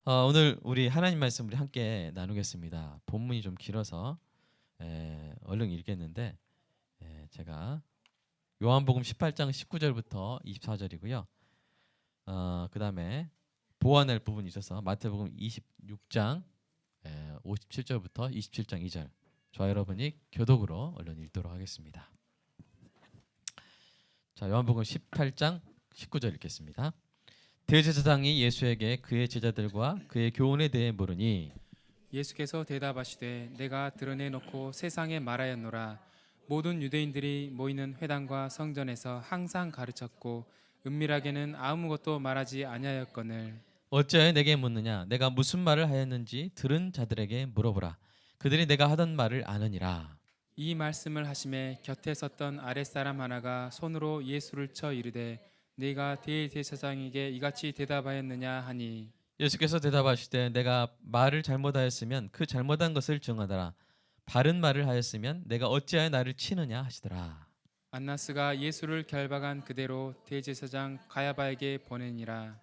오늘 우리 하나님 말씀 우리 함께 나누겠습니다. 본문이 좀 길어서 얼른 읽겠는데 제가 요한복음 18장 19절부터 24절이고요. 그다음에 보완할 부분이 있어서 마태복음 26장 57절부터 27장 2절. 저와 여러분이 교독으로 얼른 읽도록 하겠습니다. 자, 요한복음 18장 19절 읽겠습니다. 대제사장이 예수에게 그의 제자들과 그의 교훈에 대해 물으니 예수께서 대답하시되 내가 드러내놓고 세상에 말하였노라. 모든 유대인들이 모이는 회당과 성전에서 항상 가르쳤고 은밀하게는 아무것도 말하지 아니하였거늘. 어찌하여 내게 묻느냐? 내가 무슨 말을 하였는지 들은 자들에게 물어보라. 그들이 내가 하던 말을 아느니라. 이 말씀을 하심에 곁에 섰던 아랫사람 하나가 손으로 예수를 쳐 이르되 네가 대제사장에게 이같이 대답하였느냐 하니, 예수께서 대답하시되 내가 말을 잘못하였으면 그 잘못한 것을 증언하라. 바른 말을 하였으면 내가 어찌하여 나를 치느냐 하시더라. 안나스가 예수를 결박한 그대로 대제사장 가야바에게 보내니라.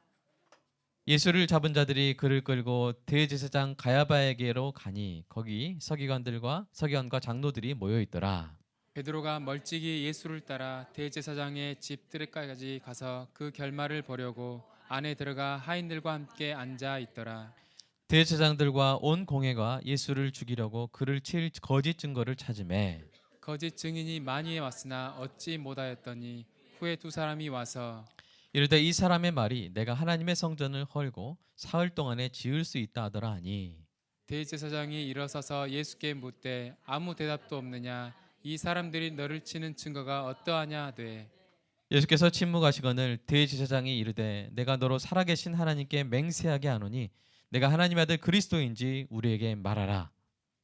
예수를 잡은 자들이 그를 끌고 대제사장 가야바에게로 가니 거기 서기관과 장로들이 모여 있더라. 베드로가 멀찍이 예수를 따라 대제사장의 집 뜰까지 가서 그 결말을 보려고 안에 들어가 하인들과 함께 앉아 있더라. 대제사장들과 온 공회가 예수를 죽이려고 그를 칠 거짓 증거를 찾으매 거짓 증인이 많이 왔으나 얻지 못하였더니 후에 두 사람이 와서 이르되 이 사람의 말이 내가 하나님의 성전을 헐고 사흘 동안에 지을 수 있다 하더라 하니 대제사장이 일어서서 예수께 묻되 아무 대답도 없느냐, 이 사람들이 너를 치는 증거가 어떠하냐 하되, 예수께서 침묵하시거늘 대제사장이 이르되 내가 너로 살아계신 하나님께 맹세하게 하노니 내가 하나님의 아들 그리스도인지 우리에게 말하라.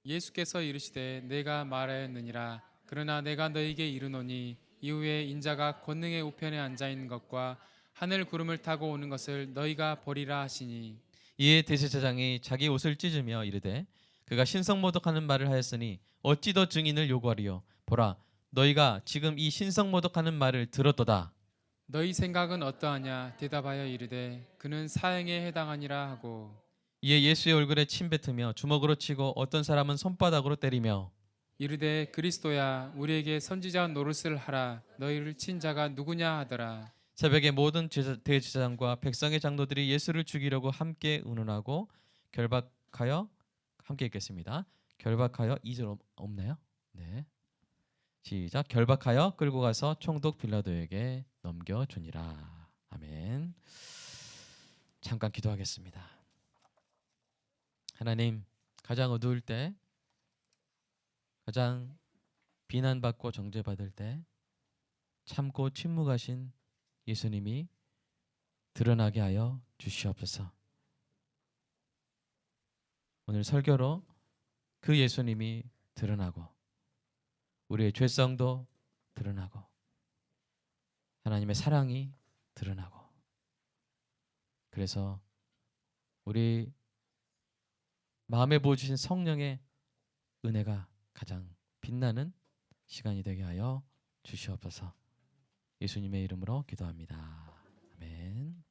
예수께서 이르시되 내가 말하였느니라. 그러나 내가 너에게 이르노니 이후에 인자가 권능의 우편에 앉아 있는 것과 하늘 구름을 타고 오는 것을 너희가 보리라 하시니, 이에 대제사장이 자기 옷을 찢으며 이르되 그가 신성모독하는 말을 하였으니 어찌 더 증인을 요구하리요. 보라, 너희가 지금 이 신성모독하는 말을 들었도다. 너희 생각은 어떠하냐 대답하여 이르되 그는 사형에 해당하니라 하고, 이에 예수의 얼굴에 침 뱉으며 주먹으로 치고 어떤 사람은 손바닥으로 때리며 이르되 그리스도야 우리에게 선지자 노릇을 하라. 너희를 친 자가 누구냐 하더라. 새벽에 모든 대제사장과 백성의 장로들이 예수를 죽이려고 함께 운운하고 결박하여 함께 읽겠습니다. 결박하여 2절 없나요? 네. 시작. 결박하여 끌고 가서 총독 빌라도에게 넘겨주니라. 아멘. 잠깐 기도하겠습니다. 하나님, 가장 어두울 때, 가장 비난받고 정죄받을 때 참고 침묵하신 예수님이 드러나게 하여 주시옵소서. 오늘 설교로 그 예수님이 드러나고 우리의 죄성도 드러나고 하나님의 사랑이 드러나고, 그래서 우리 마음에 부어주신 성령의 은혜가 가장 빛나는 시간이 되게 하여 주시옵소서. 예수님의 이름으로 기도합니다. 아멘.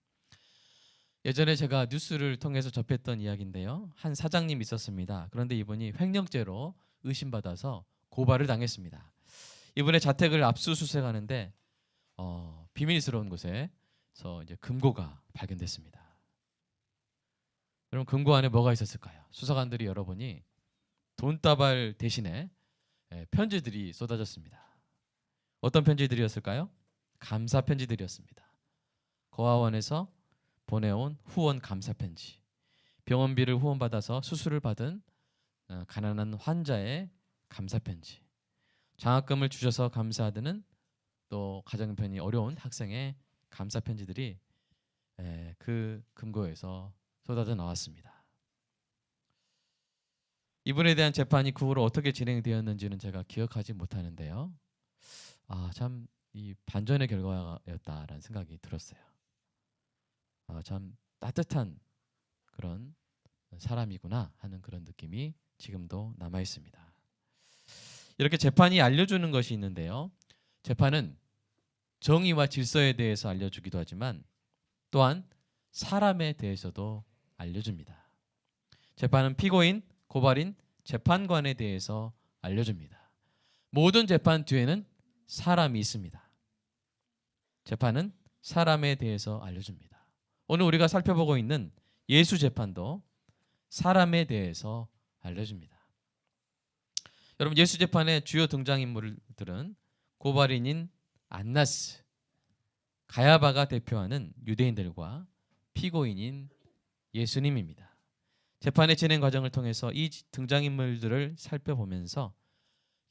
예전에 제가 뉴스를 통해서 접했던 이야기인데요. 한 사장님이 있었습니다. 그런데 이분이 횡령죄로 의심받아서 고발을 당했습니다. 이분의 자택을 압수수색하는데 비밀스러운 곳에서 이제 금고가 발견됐습니다. 그럼 금고 안에 뭐가 있었을까요? 수사관들이 열어보니 돈다발 대신에 편지들이 쏟아졌습니다. 어떤 편지들이었을까요? 감사 편지들이었습니다. 고아원에서 보내온 후원 감사 편지, 병원비를 후원받아서 수술을 받은 가난한 환자의 감사 편지, 장학금을 주셔서 감사하드는 또 가정 형편이 어려운 학생의 감사 편지들이 그 금고에서 쏟아져 나왔습니다. 이분에 대한 재판이 그 후로 어떻게 진행되었는지는 제가 기억하지 못하는데요. 참 이 반전의 결과였다라는 생각이 들었어요. 참 따뜻한 그런 사람이구나 하는 그런 느낌이 지금도 남아 있습니다. 이렇게 재판이 알려주는 것이 있는데요. 재판은 정의와 질서에 대해서 알려주기도 하지만 또한 사람에 대해서도 알려줍니다. 재판은 피고인, 고발인, 재판관에 대해서 알려줍니다. 모든 재판 뒤에는 사람이 있습니다. 재판은 사람에 대해서 알려줍니다. 오늘 우리가 살펴보고 있는 예수 재판도 사람에 대해서 알려줍니다. 여러분, 예수 재판의 주요 등장인물들은 고발인인 안나스, 가야바가 대표하는 유대인들과 피고인인 예수님입니다. 재판의 진행 과정을 통해서 이 등장인물들을 살펴보면서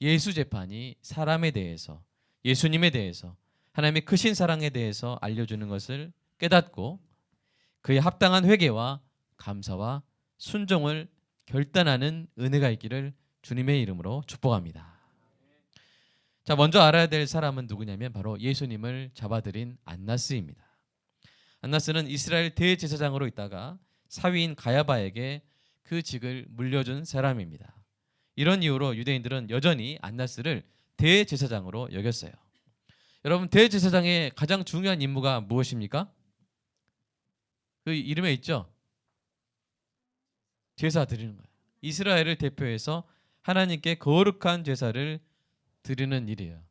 예수 재판이 사람에 대해서, 예수님에 대해서, 하나님의 크신 사랑에 대해서 알려주는 것을 깨닫고 그의 합당한 회개와 감사와 순종을 결단하는 은혜가 있기를 주님의 이름으로 축복합니다. 자, 먼저 알아야 될 사람은 누구냐면 바로 예수님을 잡아들인 안나스입니다. 안나스는 이스라엘 대제사장으로 있다가 사위인 가야바에게 그 직을 물려준 사람입니다. 이런 이유로 유대인들은 여전히 안나스를 대제사장으로 여겼어요. 여러분, 대제사장의 가장 중요한 임무가 무엇입니까? 그 이름에 있죠? 제사 드리는 거예요. 이스라엘을 대표해서 하나님께 거룩한 제사를 드리는 일이에요.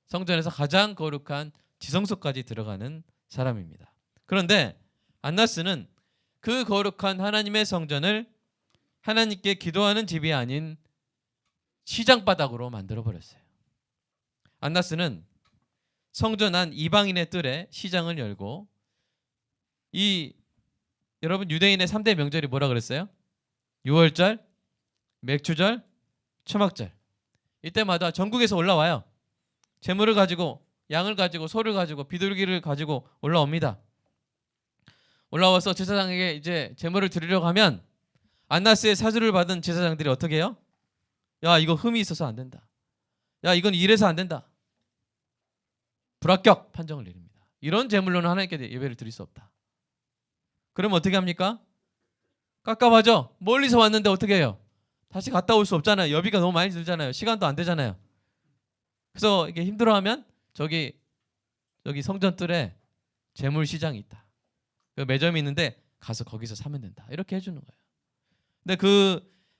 성전에서 가장 거룩한 지성소까지 들어가는 사람입니다. 그런데 안나스는 그 거룩한 하나님의 성전을 하나님께 기도하는 집이 아닌 시장바닥으로 만들어버렸어요. 안나스는 성전 안 이방인의 뜰에 시장을 열고, 여러분, 유대인의 3대 명절이 뭐라 그랬어요? 유월절, 맥주절, 초막절. 이때마다 전국에서 올라와요. 제물을 가지고, 양을 가지고, 소를 가지고, 비둘기를 가지고 올라옵니다. 올라와서 제사장에게 이제 제물을 드리려고 하면 안나스의 사주를 받은 제사장들이 어떻게 해요? 야, 이거 흠이 있어서 안 된다. 야, 이건 이래서 안 된다. 불합격 판정을 내립니다. 이런 제물로는 하나님께 예배를 드릴 수 없다. 그럼 어떻게 합니까? 깝깝하죠? 멀리서 왔는데 어떻게 해요? 다시 갔다 올 수 없잖아요. 여비가 너무 많이 들잖아요. 시간도 안 되잖아요. 그래서 이게 힘들어하면 저기 성전 뜰에 제물 시장이 있다. 그 매점이 있는데 가서 거기서 사면 된다. 이렇게 해주는 거예요. 근데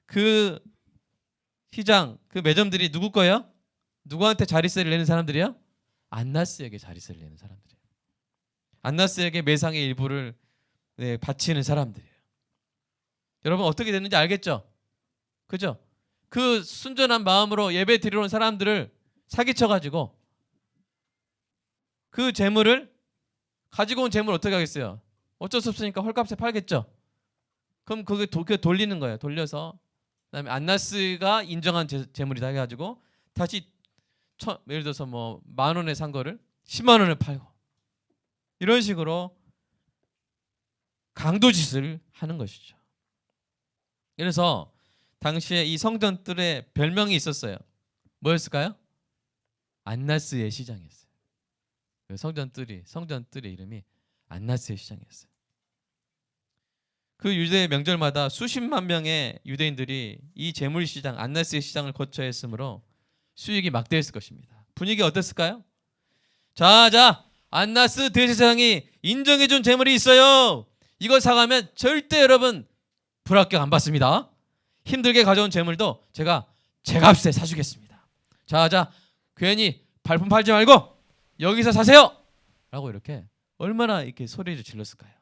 그 시장, 그 매점들이 누구 거예요? 누구한테 자리세를 내는 사람들이에요? 안나스에게 자리세를 내는 사람들이에요. 안나스에게 매상의 일부를 바치는 사람들이에요. 여러분, 어떻게 됐는지 알겠죠? 그죠? 그 순전한 마음으로 예배 드리러 온 사람들을 사기쳐가지고 그 재물을, 가지고 온 재물 어떻게 하겠어요? 어쩔 수 없으니까 헐값에 팔겠죠. 그럼 그게 돌리는 거예요. 돌려서 그다음에 안나스가 인정한 재물이다 해가지고 다시 예를 들어서 뭐 10,000원에 산 거를 10만 원에 팔고, 이런 식으로 강도짓을 하는 것이죠. 그래서 당시에 이 성전 뜰에 별명이 있었어요. 뭐였을까요? 안나스의 시장이었어요. 성전 뜰의 이름이 안나스의 시장이었어요. 그 유대 명절마다 수십만 명의 유대인들이 이 재물 시장, 안나스의 시장을 거쳐야 했으므로 수익이 막대했을 것입니다. 분위기 어땠을까요? 자, 안나스 대제사장이 인정해준 재물이 있어요. 이거 사가면 절대 여러분 불합격 안 받습니다. 힘들게 가져온 재물도 제가 제값에 사주겠습니다. 자, 괜히 발품 팔지 말고 여기서 사세요. 라고 이렇게 얼마나 이렇게 소리를 질렀을까요?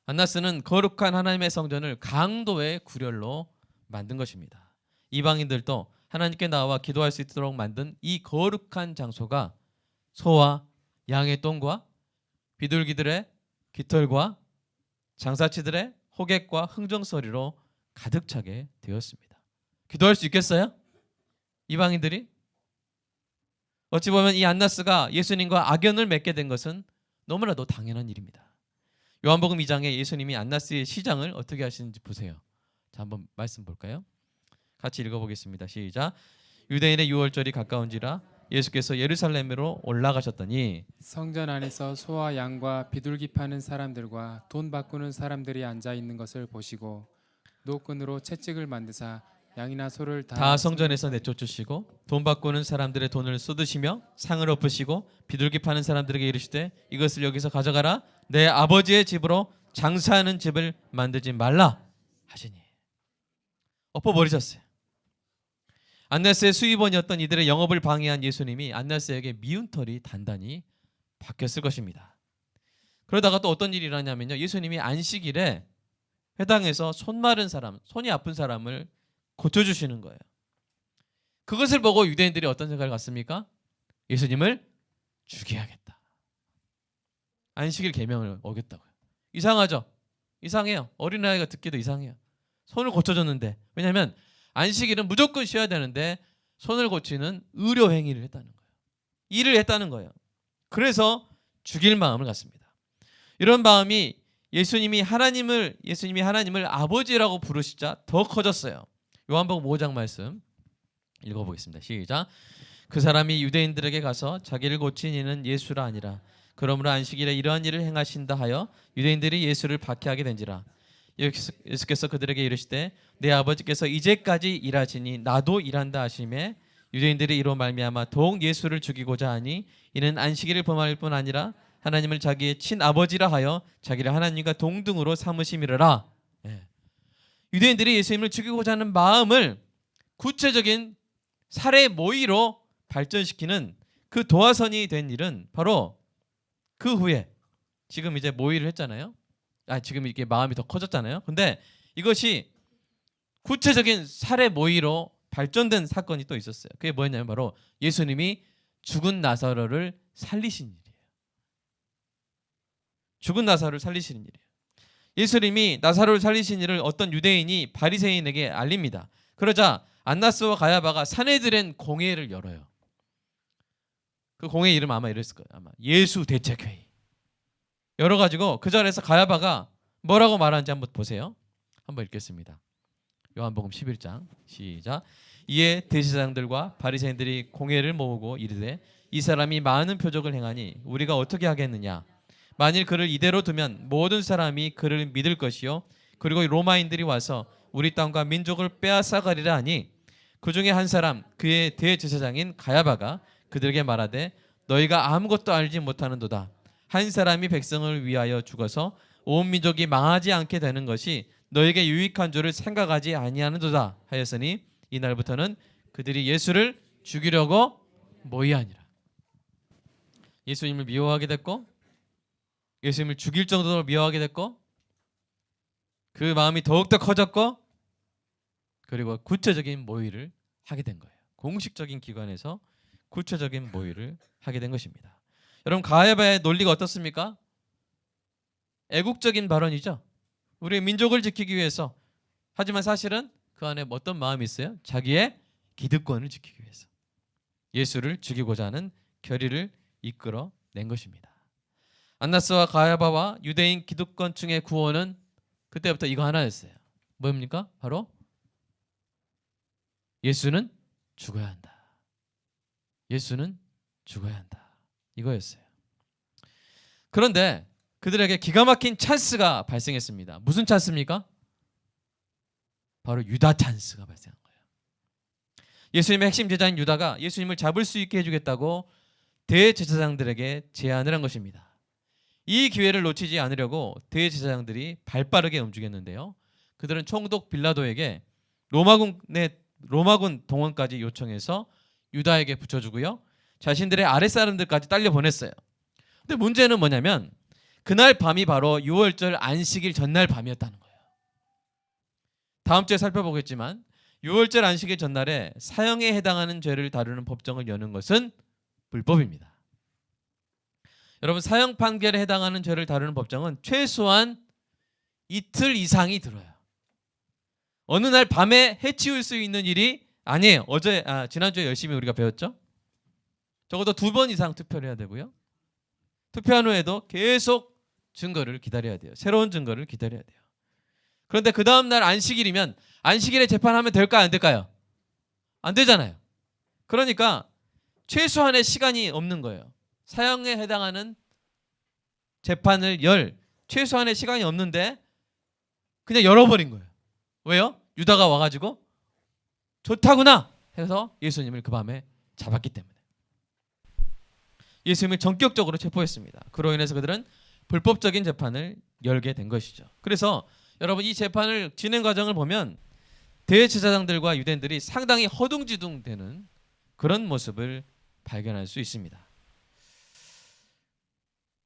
안나스는 거룩한 하나님의 성전을 강도의 구렬로 만든 것입니다. 이방인들도 하나님께 나와 기도할 수 있도록 만든 이 거룩한 장소가 소와 양의 똥과 비둘기들의 깃털과 장사치들의 호객과 흥정소리로 가득 차게 되었습니다. 기도할 수 있겠어요? 이방인들이? 어찌 보면 이 안나스가 예수님과 악연을 맺게 된 것은 너무나도 당연한 일입니다. 요한복음 2장에 예수님이 안나스의 시장을 어떻게 하시는지 보세요. 자, 한번 말씀 볼까요? 같이 읽어보겠습니다. 시작. 유대인의 유월절이 가까운지라 예수께서 예루살렘으로 올라가셨더니 성전 안에서 소와 양과 비둘기 파는 사람들과 돈 바꾸는 사람들이 앉아 있는 것을 보시고 노끈으로 채찍을 만드사 양이나 소를 다 성전에서 내쫓으시고 돈 바꾸는 사람들의 돈을 쏟으시며 상을 엎으시고 비둘기 파는 사람들에게 이르시되 이것을 여기서 가져가라. 내 아버지의 집으로 장사하는 집을 만들지 말라 하시니 엎어버리셨어요. 안나스의 수입원이었던 이들의 영업을 방해한 예수님이 안나스에게 미운 털이 단단히 박혔을 것입니다. 그러다가 또 어떤 일이 일어나냐면요, 예수님이 안식일에 회당에서 손 마른 사람, 손이 아픈 사람을 고쳐주시는 거예요. 그것을 보고 유대인들이 어떤 생각을 갖습니까? 예수님을 죽여야겠다. 안식일 계명을 어겼다고요. 이상하죠? 이상해요. 어린아이가 듣기도 이상해요. 손을 고쳐줬는데, 왜냐하면 안식일은 무조건 쉬어야 되는데 손을 고치는 의료 행위를 했다는 거예요. 일을 했다는 거예요. 그래서 죽일 마음을 갖습니다. 이런 마음이 예수님이 하나님을 아버지라고 부르시자 더 커졌어요. 요한복음 5장 말씀 읽어보겠습니다. 시작. 그 사람이 유대인들에게 가서 자기를 고친 이는 예수라 아니라 그러므로 안식일에 이러한 일을 행하신다 하여 유대인들이 예수를 박해하게 된지라. 예수께서 그들에게 이르시되 내 아버지께서 이제까지 일하시니 나도 일한다 하시매 유대인들이 이로 말미암아 더욱 예수를 죽이고자 하니 이는 안식일을 범할 뿐 아니라 하나님을 자기의 친아버지라 하여 자기를 하나님과 동등으로 삼으심이라. 유대인들이 예수님을 죽이고자 하는 마음을 구체적인 살해 모의로 발전시키는 그 도화선이 된 일은 바로 그 후에 지금 이제 모의를 했잖아요. 지금 이렇게 마음이 더 커졌잖아요. 근데 이것이 구체적인 살해 모의로 발전된 사건이 또 있었어요. 그게 뭐였냐면 바로 예수님이 죽은 나사로를 살리신 일이에요. 죽은 나사로를 살리시는 일이에요. 예수님이 나사로를 살리신 일을 어떤 유대인이 바리새인에게 알립니다. 그러자 안나스와 가야바가 산헤드린 공회를 열어요. 그 공회 이름 아마 이랬을 거예요. 아마 예수 대책회의. 열어가지고 그 자리에서 가야바가 뭐라고 말하는지 한번 보세요. 한번 읽겠습니다. 요한복음 11장 시작. 이에 대제사장들과 바리새인들이 공회를 모으고 이르되 이 사람이 많은 표적을 행하니 우리가 어떻게 하겠느냐. 만일 그를 이대로 두면 모든 사람이 그를 믿을 것이요 그리고 로마인들이 와서 우리 땅과 민족을 빼앗아가리라 하니 그 중에 한 사람 그의 대제사장인 가야바가 그들에게 말하되 너희가 아무것도 알지 못하는도다. 한 사람이 백성을 위하여 죽어서 온 민족이 망하지 않게 되는 것이 너에게 유익한 줄을 생각하지 아니하는도다 하였으니 이날부터는 그들이 예수를 죽이려고 모의하니라. 예수님을 미워하게 됐고 예수님을 죽일 정도로 미워하게 됐고 그 마음이 더욱더 커졌고 그리고 구체적인 모의를 하게 된 거예요. 공식적인 기관에서 구체적인 모의를 하게 된 것입니다. 여러분 가야바의 논리가 어떻습니까? 애국적인 발언이죠. 우리 민족을 지키기 위해서. 하지만 사실은 그 안에 어떤 마음이 있어요? 자기의 기득권을 지키기 위해서 예수를 죽이고자 하는 결의를 이끌어낸 것입니다. 안나스와 가야바와 유대인 기득권층의 구호는 그때부터 이거 하나였어요. 뭡니까? 바로 예수는 죽어야 한다. 예수는 죽어야 한다. 이거였어요. 그런데 그들에게 기가 막힌 찬스가 발생했습니다. 무슨 찬스입니까? 바로 유다 찬스가 발생한 거예요. 예수님의 핵심 제자인 유다가 예수님을 잡을 수 있게 해주겠다고 대제사장들에게 제안을 한 것입니다. 이 기회를 놓치지 않으려고 대제사장들이 발빠르게 움직였는데요. 그들은 총독 빌라도에게 로마군 동원까지 요청해서 유다에게 붙여주고요. 자신들의 아랫사람들까지 딸려 보냈어요. 근데 문제는 뭐냐면 그날 밤이 바로 6월절 안식일 전날 밤이었다는 거예요. 다음 주에 살펴보겠지만 6월절 안식일 전날에 사형에 해당하는 죄를 다루는 법정을 여는 것은 불법입니다. 여러분 사형 판결에 해당하는 죄를 다루는 법정은 최소한 이틀 이상이 들어요. 어느 날 밤에 해치울 수 있는 일이 아니에요. 지난주에 열심히 우리가 배웠죠. 적어도 2번 이상 투표를 해야 되고요. 투표한 후에도 계속 증거를 기다려야 돼요. 새로운 증거를 기다려야 돼요. 그런데 그 다음 날 안식일이면 안식일에 재판하면 될까요? 안 될까요? 안 되잖아요. 그러니까 최소한의 시간이 없는 거예요. 사형에 해당하는 재판을 최소한의 시간이 없는데 그냥 열어버린 거예요. 왜요? 유다가 와가지고 좋다구나 해서 예수님을 그 밤에 잡았기 때문에 예수님을 전격적으로 체포했습니다. 그로 인해서 그들은 불법적인 재판을 열게 된 것이죠. 그래서 여러분 이 재판을 진행 과정을 보면 대제사장들과 유대인들이 상당히 허둥지둥되는 그런 모습을 발견할 수 있습니다.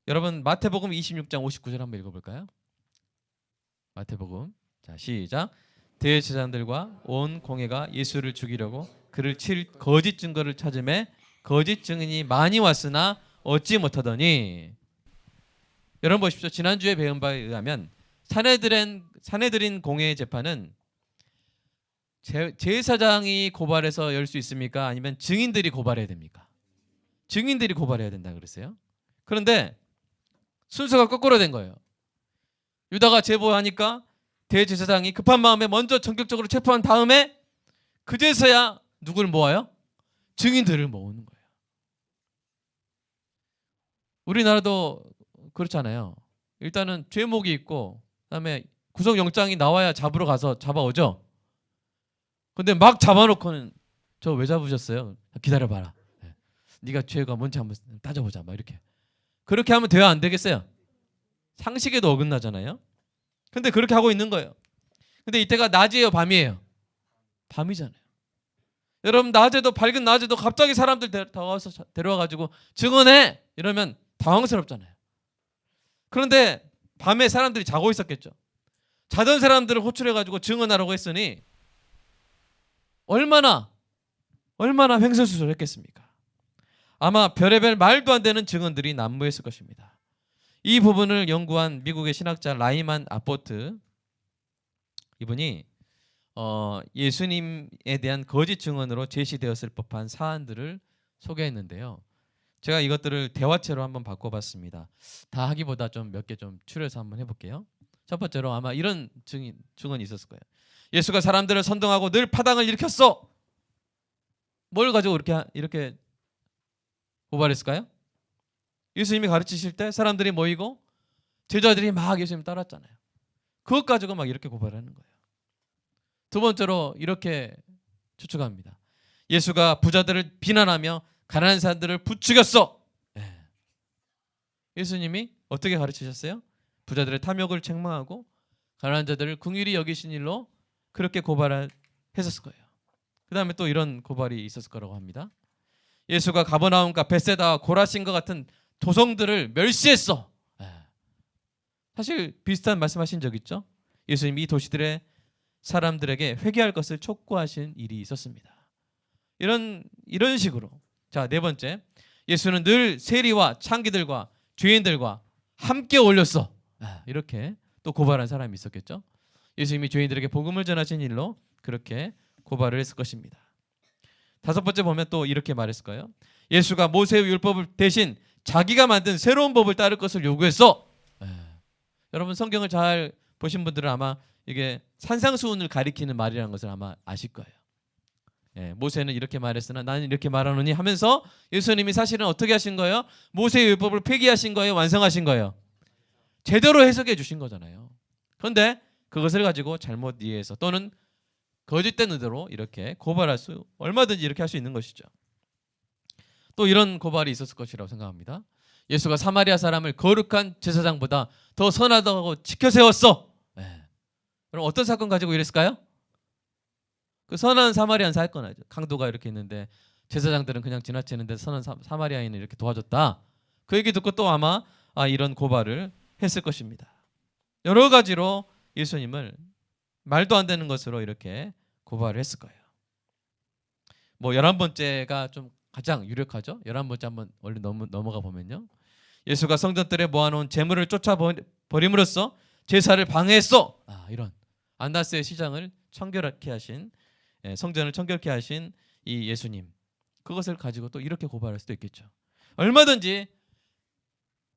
여러분 마태복음 26장 59절 한번 읽어볼까요? 마태복음 자 시작. 대제사장들과 온 공회가 예수를 죽이려고 그를 칠 거짓 증거를 찾음에 거짓 증인이 많이 왔으나 얻지 못하더니 여러분 보십시오. 지난주에 배운 바에 의하면 사내들인 공회의 재판은 제사장이 고발해서 열 수 있습니까? 아니면 증인들이 고발해야 됩니까? 증인들이 고발해야 된다 그랬어요. 그런데 순서가 거꾸로 된 거예요. 유다가 제보하니까 대제사장이 급한 마음에 먼저 전격적으로 체포한 다음에 그제서야 누굴 모아요? 증인들을 모으는 거예요. 우리나라도 그렇잖아요. 일단은 죄목이 있고 그다음에 구속영장이 나와야 잡으러 가서 잡아오죠. 근데 막 잡아놓고는 저 왜 잡으셨어요? 기다려봐라. 네가 죄가 뭔지 한번 따져보자. 막 이렇게. 그렇게 하면 돼야 안 되겠어요? 상식에도 어긋나잖아요. 근데 그렇게 하고 있는 거예요. 근데 이때가 낮이에요, 밤이에요? 밤이잖아요. 여러분 낮에도 밝은 낮에도 갑자기 사람들 다와서 데려와가지고 증언해 이러면 당황스럽잖아요. 그런데 밤에 사람들이 자고 있었겠죠. 자던 사람들을 호출해가지고 증언하라고 했으니 얼마나 횡설수설했겠습니까? 아마 별의별 말도 안 되는 증언들이 난무했을 것입니다. 이 부분을 연구한 미국의 신학자 라이만 아포트 이분이 예수님에 대한 거짓 증언으로 제시되었을 법한 사안들을 소개했는데요. 제가 이것들을 대화체로 한번 바꿔봤습니다. 다 하기보다 좀 몇 개 좀 추려서 한번 해볼게요. 첫 번째로 아마 이런 증언이 있었을 거예요. 예수가 사람들을 선동하고 늘 파당을 일으켰어. 뭘 가지고 이렇게 고발했을까요? 예수님이 가르치실 때 사람들이 모이고 제자들이 막 예수님 따랐잖아요. 그것 가지고 막 이렇게 고발하는 거예요. 두 번째로 이렇게 추측합니다. 예수가 부자들을 비난하며 가난한 사람들을 부추겼어. 예수님이 어떻게 가르치셨어요? 부자들의 탐욕을 책망하고 가난한 자들을 긍휼히 여기신 일로 그렇게 고발했었을 거예요. 그 다음에 또 이런 고발이 있었을 거라고 합니다. 예수가 가버나움과 벳세다와 고라신과 같은 도성들을 멸시했어. 사실 비슷한 말씀하신 적 있죠? 예수님이 이 도시들의 사람들에게 회개할 것을 촉구하신 일이 있었습니다. 이런 식으로. 자, 네 번째. 예수는 늘 세리와 창기들과 죄인들과 함께 어울렸어. 이렇게 또 고발한 사람이 있었겠죠? 예수님이 죄인들에게 복음을 전하신 일로 그렇게 고발을 했을 것입니다. 다섯 번째 보면 또 이렇게 말했을 거예요. 예수가 모세의 율법을 대신 자기가 만든 새로운 법을 따를 것을 요구했어. 여러분 성경을 잘 보신 분들은 아마 이게 산상수훈을 가리키는 말이라는 것을 아마 아실 거예요. 모세는 이렇게 말했으나 나는 이렇게 말하노니 하면서 예수님이 사실은 어떻게 하신 거예요? 모세의 율법을 폐기하신 거예요? 완성하신 거예요? 제대로 해석해 주신 거잖아요. 그런데 그것을 가지고 잘못 이해해서 또는 거짓된 의도로 이렇게 고발할 수 얼마든지 이렇게 할 수 있는 것이죠. 또 이런 고발이 있었을 것이라고 생각합니다. 예수가 사마리아 사람을 거룩한 제사장보다 더 선하다고 지켜 세웠어. 그럼 어떤 사건 가지고 이랬을까요? 그 선한 사마리안 사건, 강도가 이렇게 있는데 제사장들은 그냥 지나치는데 선한 사마리아인을 이렇게 도와줬다. 그 얘기 듣고 또 아마 이런 고발을 했을 것입니다. 여러 가지로 예수님을 말도 안 되는 것으로 이렇게 고발을 했을 거예요. 뭐 11번째가 좀 가장 유력하죠. 11번째 한번 얼른 넘어가 보면요. 예수가 성전들에 모아놓은 재물을 쫓아버림으로써 제사를 방해했어. 이런 안나스의 시장을 청결케 하신 성전을 청결케 하신 이 예수님, 그것을 가지고 또 이렇게 고발할 수도 있겠죠. 얼마든지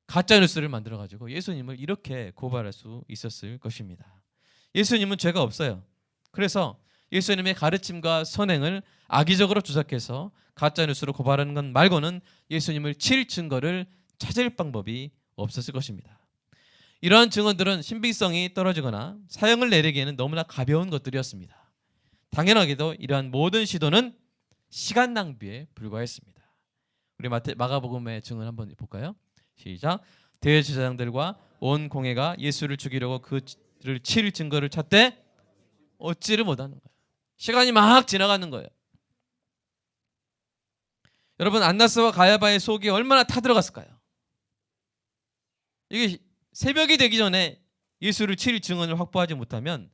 가짜 뉴스를 만들어 가지고 예수님을 이렇게 고발할 수 있었을 것입니다. 예수님은 죄가 없어요. 그래서 예수님의 가르침과 선행을 악의적으로 주석해서 가짜 뉴스로 고발하는 것 말고는 예수님을 칠 증거를 찾을 방법이 없었을 것입니다. 이러한 증언들은 신빙성이 떨어지거나 사형을 내리기에는 너무나 가벼운 것들이었습니다. 당연하게도 이러한 모든 시도는 시간 낭비에 불과했습니다. 우리 마가복음의 증언 한번 볼까요? 시작. 대제사장들과 온 공회가 예수를 죽이려고 그를 칠 증거를 찾되 얻지를 못하는 거예요. 시간이 막 지나가는 거예요. 여러분, 안나스와 가야바의 속이 얼마나 타들어갔을까요? 이게 새벽이 되기 전에 예수를 칠 증언을 확보하지 못하면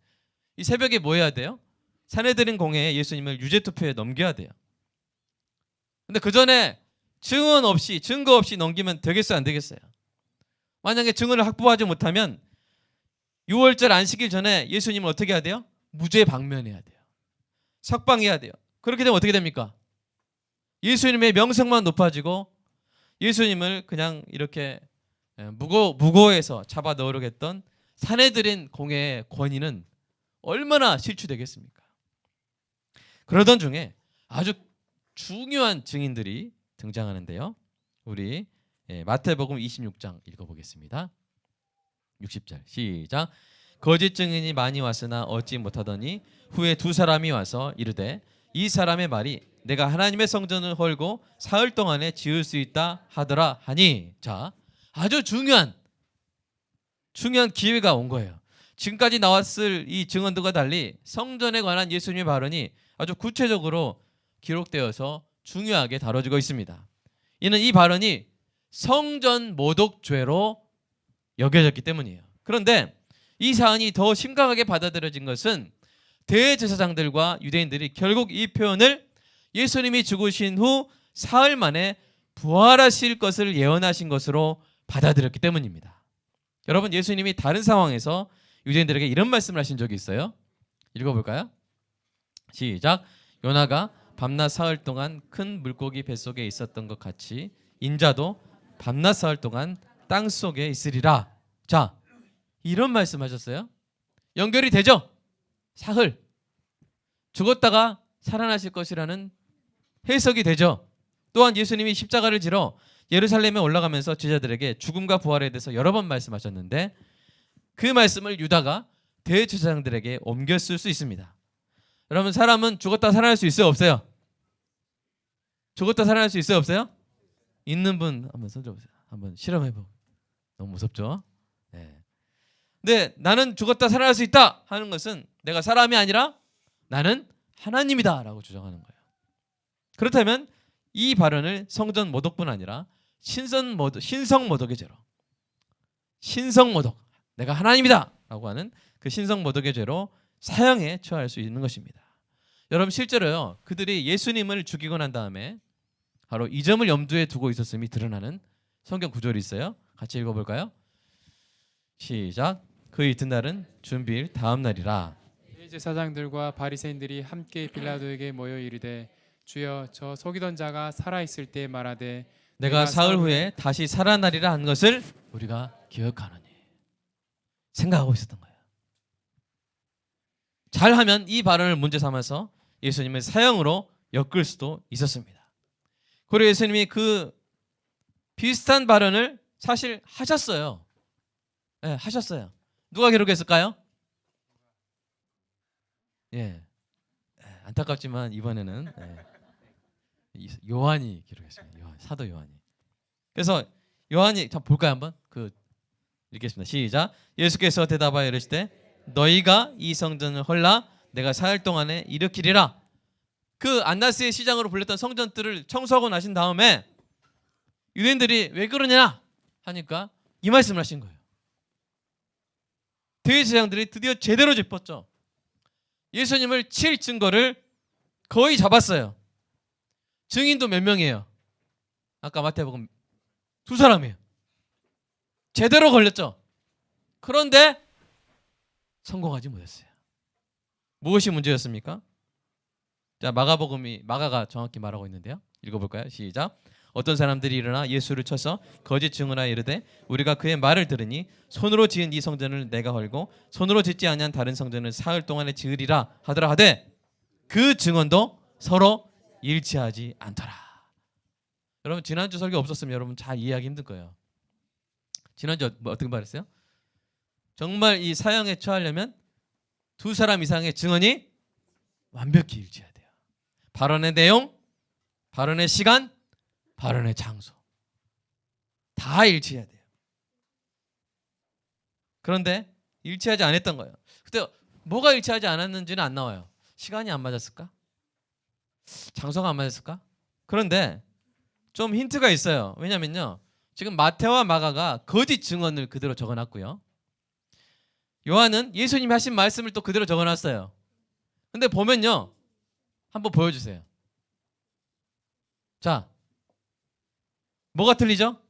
이 새벽에 뭐 해야 돼요? 산헤드린 공회에 예수님을 유죄투표에 넘겨야 돼요. 근데 그 전에 증언 없이, 증거 없이 넘기면 되겠어요, 안 되겠어요? 만약에 증언을 확보하지 못하면 6월절 안식일 전에 예수님을 어떻게 해야 돼요? 무죄 방면해야 돼요. 석방해야 돼요. 그렇게 되면 어떻게 됩니까? 예수님의 명성만 높아지고 예수님을 그냥 이렇게 무고해서 잡아 넣으려고 했던 산헤드린 공회의 권위는 얼마나 실추되겠습니까? 그러던 중에 아주 중요한 증인들이 등장하는데요. 우리 마태복음 26장 읽어보겠습니다. 60절 시작. 거짓 증인이 많이 왔으나 얻지 못하더니 후에 두 사람이 와서 이르되 이 사람의 말이 내가 하나님의 성전을 헐고 사흘 동안에 지을 수 있다 하더라 하니, 자, 아주 중요한 기회가 온 거예요. 지금까지 나왔을 이 증언들과 달리 성전에 관한 예수님의 발언이 아주 구체적으로 기록되어서 중요하게 다뤄지고 있습니다. 이는 이 발언이 성전 모독죄로 여겨졌기 때문이에요. 그런데 이 사안이 더 심각하게 받아들여진 것은 대제사장들과 유대인들이 결국 이 표현을 예수님이 죽으신 후 사흘 만에 부활하실 것을 예언하신 것으로 받아들였기 때문입니다. 여러분, 예수님이 다른 상황에서 유대인들에게 이런 말씀을 하신 적이 있어요. 읽어볼까요? 시작. 요나가 밤낮 사흘 동안 큰 물고기 뱃속에 있었던 것 같이 인자도 밤낮 사흘 동안 땅 속에 있으리라. 자, 이런 말씀하셨어요. 연결이 되죠? 사흘. 죽었다가 살아나실 것이라는 해석이 되죠. 또한 예수님이 십자가를 지러 예루살렘에 올라가면서 제자들에게 죽음과 부활에 대해서 여러 번 말씀하셨는데 그 말씀을 유다가 대제사장들에게 옮겼을 수 있습니다. 여러분, 사람은 죽었다 살아날 수 있어요, 없어요? 죽었다 살아날 수 있어요, 없어요? 있는 분 한번 손 들어보세요. 한번 실험해보고. 너무 무섭죠? 네. 근데 나는 죽었다 살아날 수 있다 하는 것은 내가 사람이 아니라 나는 하나님이다 라고 주장하는 거예요. 그렇다면 이 발언을 성전 모독뿐 아니라 신성 모독의 죄로, 신성 모독, 내가 하나님이다 라고 하는 그 신성 모독의 죄로 사형에 처할 수 있는 것입니다. 여러분, 실제로요, 그들이 예수님을 죽이고 난 다음에 바로 이 점을 염두에 두고 있었음이 드러나는 성경 구절이 있어요. 같이 읽어볼까요? 시작. 그 이튿날은 준비일 다음 날이라. 제사장들과 바리새인들이 함께 빌라도에게 모여 이르되 주여, 저 속이던 자가 살아 있을 때 말하되 내가 사흘 후에 다시 살아나리라 한 것을 우리가 기억하노니. 생각하고 있었던 거예요. 잘하면 이 발언을 문제 삼아서 예수님을 사형으로 엮을 수도 있었습니다. 그리고 예수님이 그 비슷한 발언을 사실 하셨어요. 네, 하셨어요. 누가 기록했을까요? 예, 안타깝지만 이번에는 요한이 기록했습니다. 사도 요한이. 그래서 요한이, 자, 볼까요 한번? 읽겠습니다. 시작. 예수께서 대답하여 이르시되 너희가 이 성전을 헐라 내가 사흘 동안에 일으키리라. 그 안나스의 시장으로 불렸던 성전들을 청소하고 나신 다음에 유대인들이 왜 그러냐 하니까 이 말씀을 하신 거예요. 대제사장들이 드디어 제대로 짚었죠. 예수님을 칠 증거를 거의 잡았어요. 증인도 몇 명이에요? 아까 마태복음 두 사람이에요. 제대로 걸렸죠. 그런데 성공하지 못했어요. 무엇이 문제였습니까? 자, 마가가 정확히 말하고 있는데요. 읽어볼까요? 시작. 어떤 사람들이 일어나 예수를 쳐서 거짓 증언하여 이르되 우리가 그의 말을 들으니 손으로 지은 이 성전을 내가 헐고 손으로 짓지 아니한 다른 성전을 사흘 동안에 지으리라 하더라 하되 그 증언도 서로 일치하지 않더라. 여러분, 지난주 설교 없었으면 여러분 잘 이해하기 힘들 거예요. 지난주 어떻게 말했어요? 정말 이 사형에 처하려면 두 사람 이상의 증언이 완벽히 일치해야 돼요. 발언의 내용, 발언의 시간, 발언의 장소 다 일치해야 돼요. 그런데 일치하지 않았던 거예요. 그때 뭐가 일치하지 않았는지는 안 나와요. 시간이 안 맞았을까? 장소가 안 맞았을까? 그런데 좀 힌트가 있어요. 왜냐면요, 지금 마태와 마가가 거짓 증언을 그대로 적어놨고요, 요한은 예수님이 하신 말씀을 또 그대로 적어놨어요. 근데 보면요, 한번 보여주세요. 자, 뭐가 틀리죠?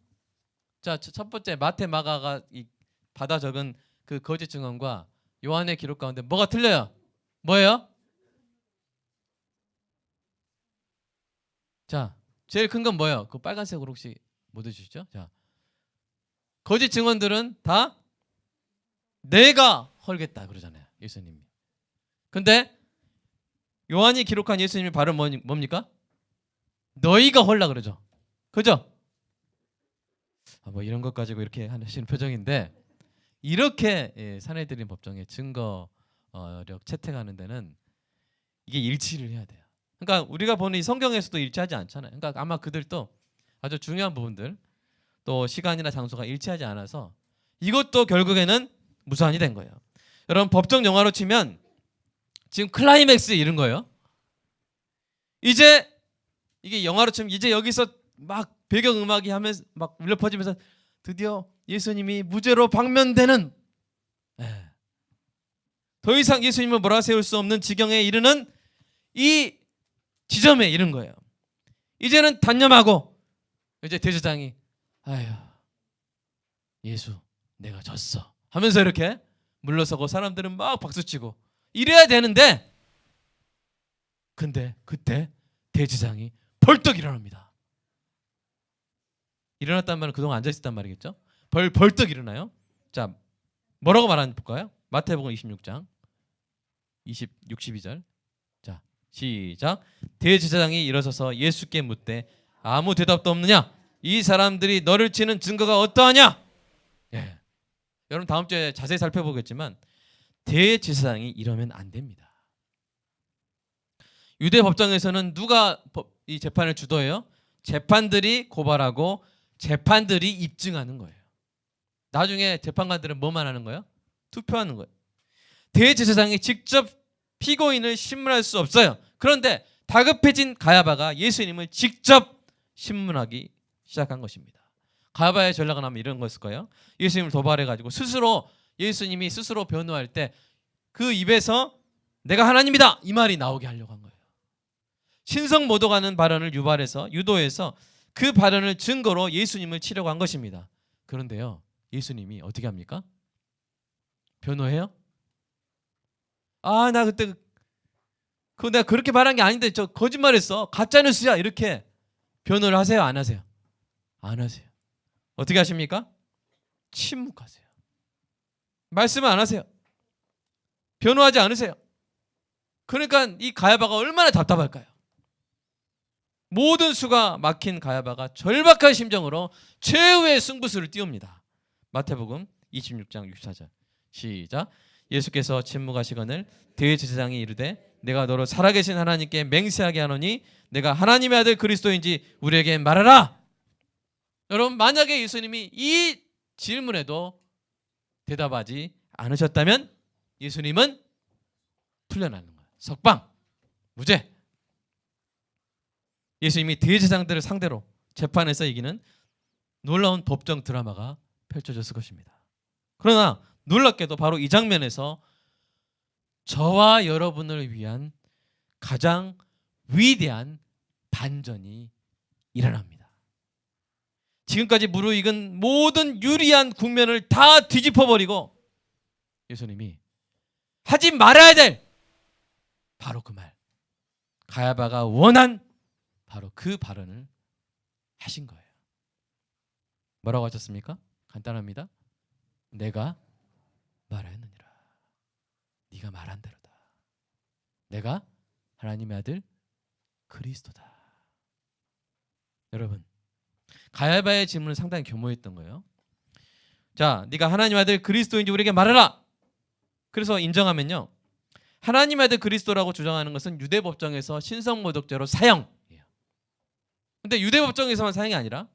자, 첫 번째 마태 마가가 받아 적은 그 거짓 증언과 요한의 기록 가운데 뭐가 틀려요? 뭐예요? 자, 제일 큰 건 뭐예요? 그 빨간색으로 혹시 못 해주시죠? 자, 거짓 증언들은 다 내가 헐겠다 그러잖아요, 예수님이. 근데 요한이 기록한 예수님의 발은 뭡니까? 너희가 헐라 그러죠. 그죠? 뭐 이런 것 가지고 이렇게 하시는 표정인데, 이렇게 사내들인 법정에 증거력 채택하는 데는 이게 일치를 해야 돼요. 그러니까 우리가 보는 이 성경에서도 일치하지 않잖아요. 그러니까 아마 그들도 아주 중요한 부분들, 또 시간이나 장소가 일치하지 않아서 이것도 결국에는 무산이 된 거예요. 여러분, 법정 영화로 치면 지금 클라이맥스에 이른 거예요. 이제 이게 영화로 치면 이제 여기서 막 배경 음악이 하면서 막 울려 퍼지면서 드디어 예수님이 무죄로 방면되는, 더 이상 예수님을 몰아세울 수 없는 지경에 이르는 이 지점에 이른 거예요. 이제는 단념하고 이제 대제사장이 아휴, 예수 내가 졌어 하면서 이렇게 물러서고 사람들은 막 박수치고 이래야 되는데, 근데 그때 대제사장이 벌떡 일어납니다. 일어났단 말은 그동안 앉아있었단 말이겠죠. 벌떡 일어나요. 자, 뭐라고 말하는지 볼까요? 마태복음 26장 62절. 자, 시작. 대제사장이 일어서서 예수께 묻되 아무 대답도 없느냐? 이 사람들이 너를 치는 증거가 어떠하냐? 예. 여러분, 다음 주에 자세히 살펴보겠지만 대제사장이 이러면 안 됩니다. 유대 법정에서는 누가 이 재판을 주도해요? 재판들이 고발하고 재판들이 입증하는 거예요. 나중에 재판관들은 뭐만 하는 거예요? 투표하는 거예요. 대제사장이 직접 피고인을 신문할 수 없어요. 그런데 다급해진 가야바가 예수님을 직접 신문하기 시작한 것입니다. 가야바의 전략은 아마 이런 거였을 거예요. 예수님을 도발해가지고 예수님이 스스로 변호할 때 그 입에서 내가 하나님이다 이 말이 나오게 하려고 한 거예요. 신성 모독하는 발언을 유도해서 그 발언을 증거로 예수님을 치려고 한 것입니다. 그런데요, 예수님이 어떻게 합니까? 변호해요? 아, 나 그때 내가 그렇게 말한 게 아닌데 저 거짓말했어, 가짜뉴스야, 이렇게 변호를 하세요? 안 하세요? 안 하세요. 어떻게 하십니까? 침묵하세요. 말씀을 안 하세요. 변호하지 않으세요. 그러니까 이 가야바가 얼마나 답답할까요? 모든 수가 막힌 가야바가 절박한 심정으로 최후의 승부수를 띄웁니다. 마태복음 26장 64절. 시작. 예수께서 침묵하시거늘 대제사장이 이르되 내가 너로 살아계신 하나님께 맹세하게 하노니 내가 하나님의 아들 그리스도인지 우리에게 말하라. 여러분, 만약에 예수님이 이 질문에도 대답하지 않으셨다면 예수님은 풀려나는 거예요. 석방, 무죄. 예수님이 대제사장들을 상대로 재판에서 이기는 놀라운 법정 드라마가 펼쳐졌을 것입니다. 그러나 놀랍게도 바로 이 장면에서 저와 여러분을 위한 가장 위대한 반전이 일어납니다. 지금까지 무르익은 모든 유리한 국면을 다 뒤집어버리고 예수님이 하지 말아야 될 바로 그 말, 가야바가 원한 바로 그 발언을 하신 거예요. 뭐라고 하셨습니까? 간단합니다. 내가 말하였느니라. 네가 말한 대로다. 내가 하나님의 아들 그리스도다. 여러분, 가야바의 질문은 상당히 교묘했던 거예요. 자, 네가 하나님의 아들 그리스도인지 우리에게 말해라. 그래서 인정하면요, 하나님의 아들 그리스도라고 주장하는 것은 유대 법정에서 신성모독죄로 사형이에요. 근데 유대 법정에서만 사형이 아니라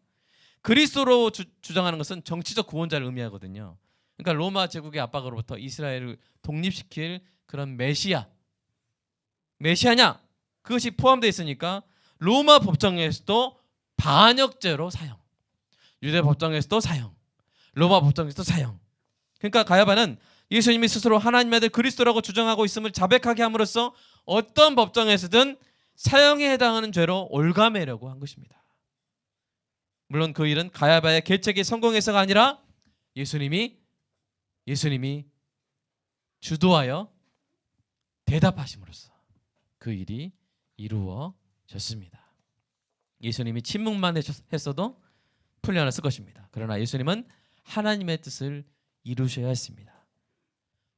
그리스도로 주장하는 것은 정치적 구원자를 의미하거든요. 그러니까 로마 제국의 압박으로부터 이스라엘을 독립시킬 그런 메시아냐? 그것이 포함되어 있으니까 로마 법정에서도 반역죄로 사형, 유대 법정에서도 사형, 로마 법정에서도 사형. 그러니까 가야바는 예수님이 스스로 하나님의 아들 그리스도라고 주장하고 있음을 자백하게 함으로써 어떤 법정에서든 사형에 해당하는 죄로 올가매려고 한 것입니다. 물론 그 일은 가야바의 계책이 성공해서가 아니라 예수님이 주도하여 대답하심으로써 그 일이 이루어졌습니다. 예수님이 침묵만 했어도 풀려났을 것입니다. 그러나 예수님은 하나님의 뜻을 이루셔야 했습니다.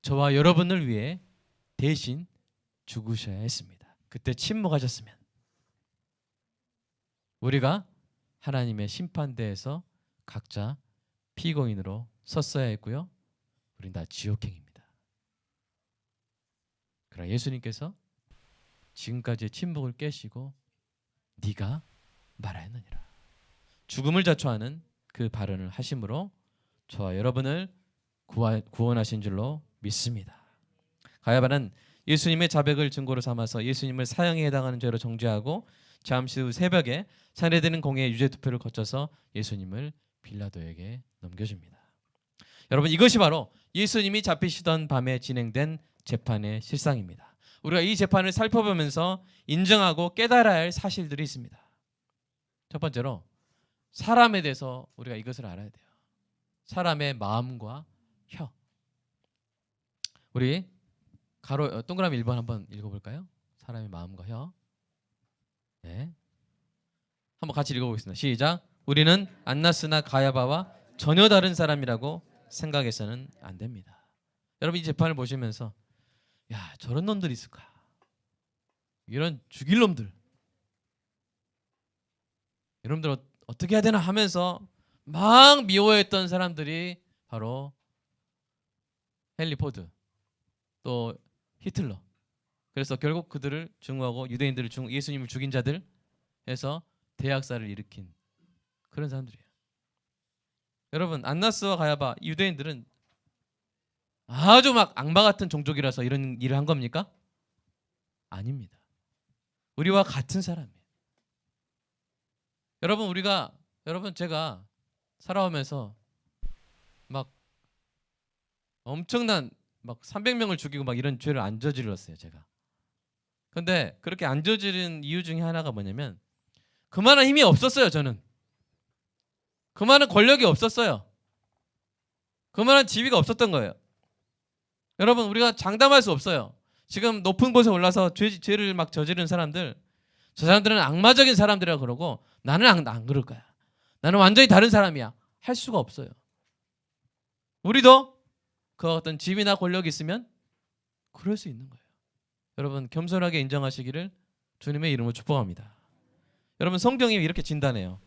저와 여러분을 위해 대신 죽으셔야 했습니다. 그때 침묵하셨으면 우리가 하나님의 심판대에서 각자 피고인으로 섰어야 했고요. 우린 다 지옥행입니다. 그러나 예수님께서 지금까지의 침묵을 깨시고 네가 말하였느니라. 죽음을 자초하는 그 발언을 하심으로 저와 여러분을 구원하신 줄로 믿습니다. 가야바는 예수님의 자백을 증거로 삼아서 예수님을 사형에 해당하는 죄로 정죄하고 잠시 후 새벽에 사내되는 공회의 유죄 투표를 거쳐서 예수님을 빌라도에게 넘겨줍니다. 여러분, 이것이 바로 예수님이 잡히시던 밤에 진행된 재판의 실상입니다. 우리가 이 재판을 살펴보면서 인정하고 깨달아야 할 사실들이 있습니다. 첫 번째로 사람에 대해서 우리가 이것을 알아야 돼요. 사람의 마음과 혀. 우리 동그라미 1번 한번 읽어볼까요? 사람의 마음과 혀. 네. 한번 같이 읽어보겠습니다. 시작. 우리는 안나스나 가야바와 전혀 다른 사람이라고 생각해서는 안 됩니다. 여러분, 이 재판을 보시면서 야, 저런 놈들이 있을까? 이런 죽일 놈들. 여러분들 어떻게 해야 되나 하면서 막 미워했던 사람들이 바로 헨리 포드, 또 히틀러. 그래서 결국 그들을 증오하고 유대인들을 예수님을 죽인 자들 해서 대학살을 일으킨 그런 사람들이에요. 여러분, 안나스와 가야바 유대인들은 아주 막 악마 같은 종족이라서 이런 일을 한 겁니까? 아닙니다. 우리와 같은 사람이에요. 여러분 제가 살아오면서 막 엄청난 막 300명을 죽이고 막 이런 죄를 안 저질렀어요, 제가. 근데 그렇게 안 저지른 이유 중에 하나가 뭐냐면 그만한 힘이 없었어요, 저는. 그만한 권력이 없었어요. 그만한 지위가 없었던 거예요. 여러분, 우리가 장담할 수 없어요. 지금 높은 곳에 올라서 죄를 막 저지른 사람들, 저 사람들은 악마적인 사람들이라고 그러고 나는 안 그럴 거야. 나는 완전히 다른 사람이야. 할 수가 없어요. 우리도 그 어떤 지위나 권력이 있으면 그럴 수 있는 거예요. 여러분, 겸손하게 인정하시기를 주님의 이름으로 축복합니다. 여러분, 성경이 이렇게 진단해요.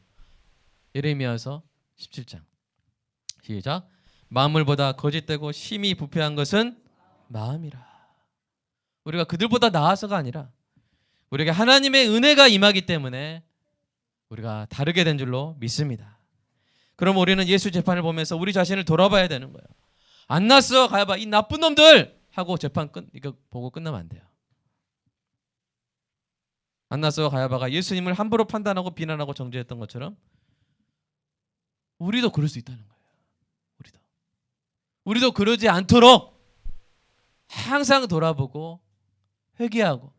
예레미야서 17장 시작. 만물보다 거짓되고 심히 부패한 것은 마음이라. 우리가 그들보다 나아서가 아니라 우리에게 하나님의 은혜가 임하기 때문에 우리가 다르게 된 줄로 믿습니다. 그럼 우리는 예수 재판을 보면서 우리 자신을 돌아봐야 되는 거예요. 안나스와 가야바 이 나쁜 놈들 하고 재판 이거 보고 끝나면 안 돼요. 안나스와 가야바가 예수님을 함부로 판단하고 비난하고 정죄했던 것처럼 우리도 그럴 수 있다는 거예요. 우리도 그러지 않도록 항상 돌아보고 회개하고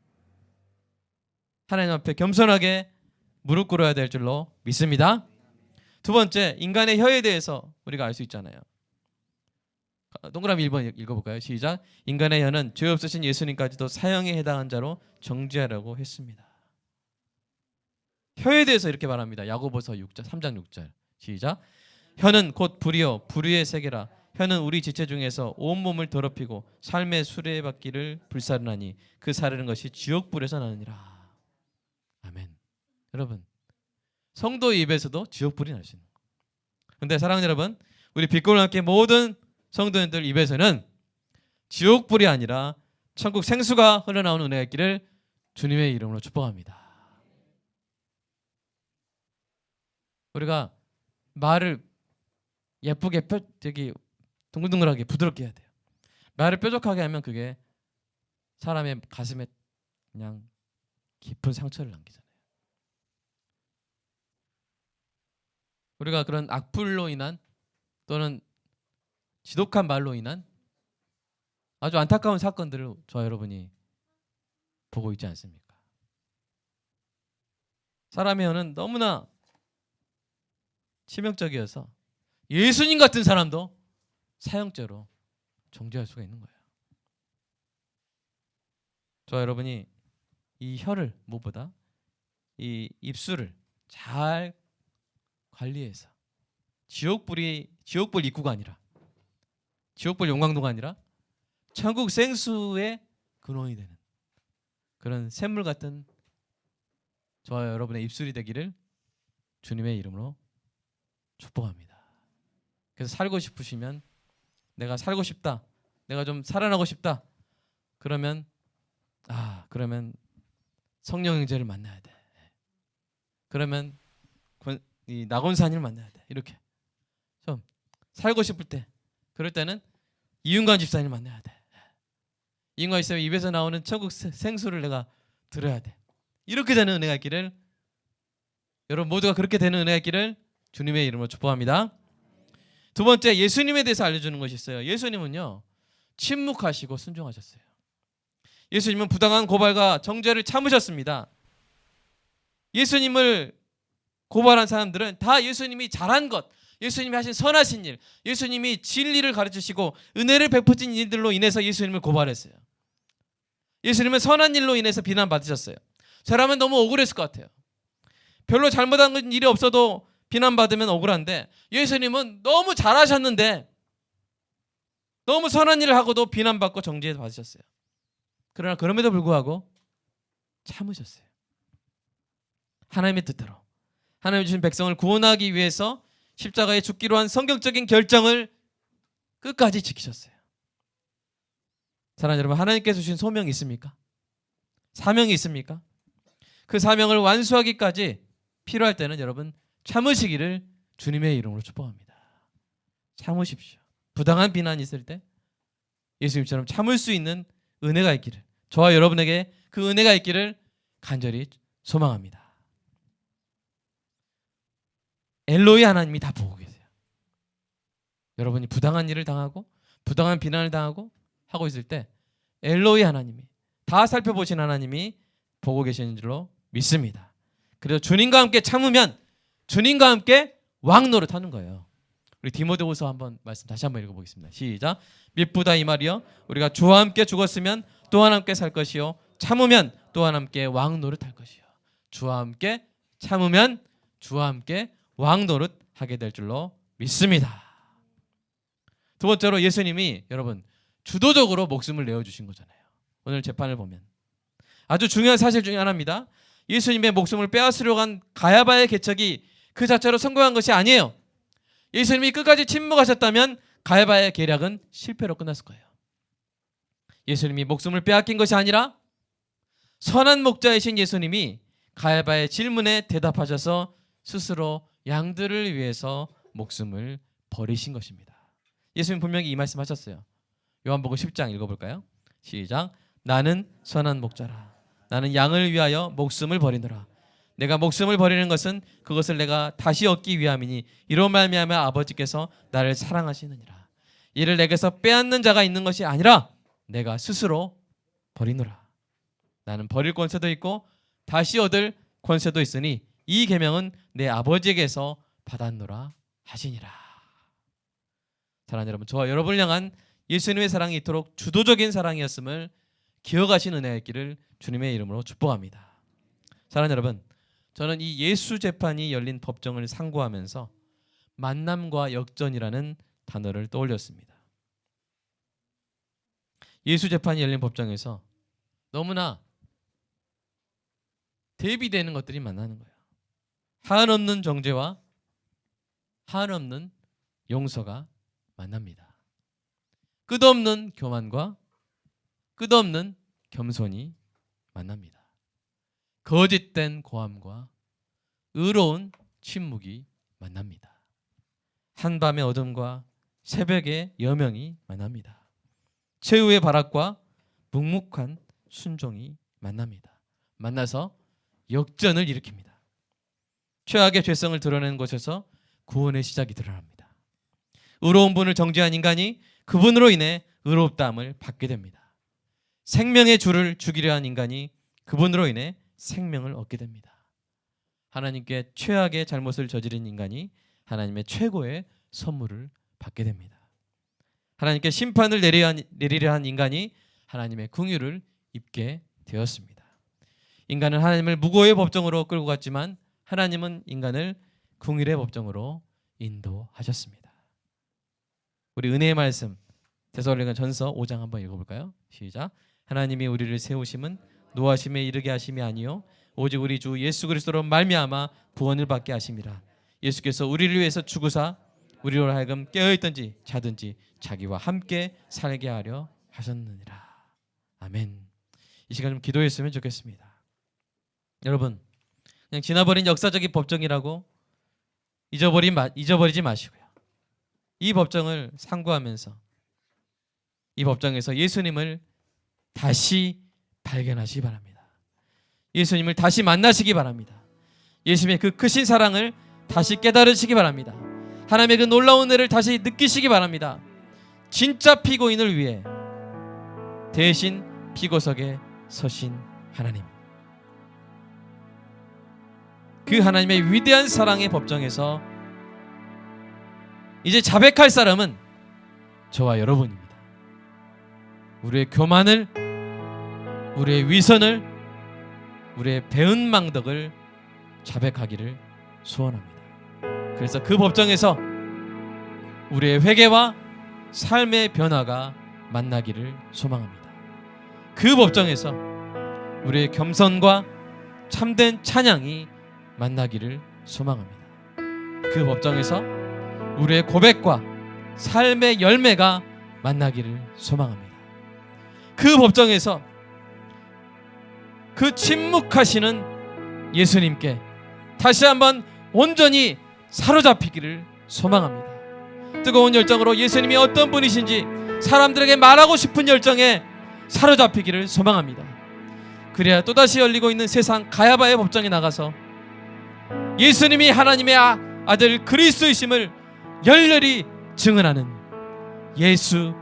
하나님 앞에 겸손하게 무릎 꿇어야 될 줄로 믿습니다. 두 번째, 인간의 혀에 대해서 우리가 알 수 있잖아요. 동그라미 1번 읽어볼까요? 시작. 인간의 혀는 죄 없으신 예수님까지도 사형에 해당한 자로 정죄하라고 했습니다. 혀에 대해서 이렇게 말합니다. 야고보서 3장 6절 시작. 혀는 곧 불이요 불의의 세계라. 혀는 우리 지체 중에서 온몸을 더럽히고 삶의 수레바퀴를 불사르나니 그 사르는 것이 지옥불에서 나느니라. 아멘. 여러분, 성도의 입에서도 지옥불이 날 수 있는 거예요. 그런데 사랑하는 여러분, 우리 빛과 함께 모든 성도님들 입에서는 지옥불이 아니라 천국 생수가 흘러나오는 은혜가 있기를 주님의 이름으로 축복합니다. 우리가 말을 예쁘게 되게 둥글둥글하게 부드럽게 해야 돼요. 말을 뾰족하게 하면 그게 사람의 가슴에 그냥 깊은 상처를 남기잖아요. 우리가 그런 악플로 인한 또는 지독한 말로 인한 아주 안타까운 사건들을 저와 여러분이 보고 있지 않습니까? 사람의 혀는 너무나 치명적이어서 예수님 같은 사람도 사형죄로 정죄할 수가 있는 거예요. 저와 여러분이 이 혀를 무엇보다 이 입술을 잘 관리해서 지옥불 입구가 아니라 지옥불 용광도가 아니라 천국 생수의 근원이 되는 그런 샘물 같은 저와 여러분의 입술이 되기를 주님의 이름으로 축복합니다. 그래서 살고 싶으시면 내가 살고 싶다, 내가 좀 살아나고 싶다, 그러면 성령 형제를 만나야 돼. 그러면 이 낙원산을 만나야 돼. 이렇게 좀 살고 싶을 때, 그럴 때는 이윤관 집사님을 만나야 돼. 이윤관 집사님 입에서 나오는 천국 생수를 내가 들어야 돼. 이렇게 되는 은혜가 있기를, 여러분 모두가 그렇게 되는 은혜가 있기를 주님의 이름으로 축복합니다. 두 번째, 예수님에 대해서 알려주는 것이 있어요. 예수님은요 침묵하시고 순종하셨어요. 예수님은 부당한 고발과 정죄를 참으셨습니다. 예수님을 고발한 사람들은 다 예수님이 잘한 것, 예수님이 하신 선하신 일, 예수님이 진리를 가르치시고 은혜를 베푸신 일들로 인해서 예수님을 고발했어요. 예수님은 선한 일로 인해서 비난받으셨어요. 저라면 너무 억울했을 것 같아요. 별로 잘못한 일이 없어도 비난받으면 억울한데, 예수님은 너무 잘하셨는데 너무 선한 일을 하고도 비난받고 정죄 받으셨어요. 그러나 그럼에도 불구하고 참으셨어요. 하나님의 뜻대로 하나님 주신 백성을 구원하기 위해서 십자가에 죽기로 한 성경적인 결정을 끝까지 지키셨어요. 사랑하는 여러분, 하나님께서 주신 소명이 있습니까? 사명이 있습니까? 그 사명을 완수하기까지 필요할 때는 여러분 참으시기를 주님의 이름으로 축복합니다. 참으십시오. 부당한 비난이 있을 때 예수님처럼 참을 수 있는 은혜가 있기를, 저와 여러분에게 그 은혜가 있기를 간절히 소망합니다. 엘로이 하나님이 다 보고 계세요. 여러분이 부당한 일을 당하고 부당한 비난을 당하고 하고 있을 때 엘로이 하나님이 다 살펴보신 하나님이 보고 계시는 줄로 믿습니다. 그래서 주님과 함께 참으면 주님과 함께 왕노릇 하는 거예요. 우리 디모데후서 한번 말씀 다시 한번 읽어보겠습니다. 시작. 미쁘다 이 말이요, 우리가 주와 함께 죽었으면 또한 함께 살 것이요, 참으면 또한 함께 왕노릇 할 것이요. 주와 함께 참으면 주와 함께 왕노릇 하게 될 줄로 믿습니다. 두 번째로, 예수님이 여러분 주도적으로 목숨을 내어주신 거잖아요. 오늘 재판을 보면 아주 중요한 사실 중에 하나입니다. 예수님의 목숨을 빼앗으려고 한 가야바의 계책이 그 자체로 성공한 것이 아니에요. 예수님이 끝까지 침묵하셨다면 가야바의 계략은 실패로 끝났을 거예요. 예수님이 목숨을 빼앗긴 것이 아니라 선한 목자이신 예수님이 가야바의 질문에 대답하셔서 스스로 양들을 위해서 목숨을 버리신 것입니다. 예수님 분명히 이 말씀하셨어요. 요한복음 10장 읽어볼까요? 시작. 나는 선한 목자라. 나는 양을 위하여 목숨을 버리노라. 내가 목숨을 버리는 것은 그것을 내가 다시 얻기 위함이니 이로 말미암아 아버지께서 나를 사랑하시느니라. 이를 내게서 빼앗는 자가 있는 것이 아니라 내가 스스로 버리노라. 나는 버릴 권세도 있고 다시 얻을 권세도 있으니 이 계명은 내 아버지에게서 받았노라 하시니라. 사랑하는 여러분, 저와 여러분을 향한 예수님의 사랑이 이토록 주도적인 사랑이었음을 기억하신 은혜가 있기를 주님의 이름으로 축복합니다. 사랑하는 여러분, 저는 이 예수 재판이 열린 법정을 상고하면서 만남과 역전이라는 단어를 떠올렸습니다. 예수 재판이 열린 법정에서 너무나 대비되는 것들이 만나는 거예요. 한없는 정죄와 한없는 용서가 만납니다. 끝없는 교만과 끝없는 겸손이 만납니다. 거짓된 고함과 의로운 침묵이 만납니다. 한밤의 어둠과 새벽의 여명이 만납니다. 최후의 발악과 묵묵한 순종이 만납니다. 만나서 역전을 일으킵니다. 최악의 죄성을 드러내는 곳에서 구원의 시작이 드러납니다. 의로운 분을 정죄한 인간이 그분으로 인해 의롭다함을 받게 됩니다. 생명의 주를 죽이려 한 인간이 그분으로 인해 생명을 얻게 됩니다. 하나님께 최악의 잘못을 저지른 인간이 하나님의 최고의 선물을 받게 됩니다. 하나님께 심판을 내리려 한 인간이 하나님의 긍휼을 입게 되었습니다. 인간은 하나님을 무고의 법정으로 끌고 갔지만 하나님은 인간을 긍휼의 법정으로 인도하셨습니다. 우리 은혜의 말씀 데살로니가전서 5장 한번 읽어볼까요? 시작. 하나님이 우리를 세우심은 노하심에 이르게 하심이 아니요 오직 우리 주 예수 그리스도로 말미암아 구원을 받게 하심이라. 예수께서 우리를 위해서 죽으사 우리로 하여금 깨어있든지 자든지 자기와 함께 살게 하려 하셨느니라. 아멘. 이 시간 좀 기도했으면 좋겠습니다. 여러분, 그냥 지나버린 역사적인 법정이라고 잊어버리지 마시고요. 이 법정을 상고하면서 이 법정에서 예수님을 다시 발견하시기 바랍니다. 예수님을 다시 만나시기 바랍니다. 예수님의 그 크신 사랑을 다시 깨달으시기 바랍니다. 하나님의 그 놀라운 은혜를 다시 느끼시기 바랍니다. 진짜 피고인을 위해 대신 피고석에 서신 하나님, 그 하나님의 위대한 사랑의 법정에서 이제 자백할 사람은 저와 여러분입니다. 우리의 교만을, 우리의 위선을, 우리의 배은망덕을 자백하기를 소원합니다. 그래서 그 법정에서 우리의 회개와 삶의 변화가 만나기를 소망합니다. 그 법정에서 우리의 겸손과 참된 찬양이 만나기를 소망합니다. 그 법정에서 우리의 고백과 삶의 열매가 만나기를 소망합니다. 그 법정에서 그 침묵하시는 예수님께 다시 한번 온전히 사로잡히기를 소망합니다. 뜨거운 열정으로 예수님이 어떤 분이신지 사람들에게 말하고 싶은 열정에 사로잡히기를 소망합니다. 그래야 또다시 열리고 있는 세상 가야바의 법정에 나가서 예수님이 하나님의 아들 그리스도이심을 열렬히 증언하는 예수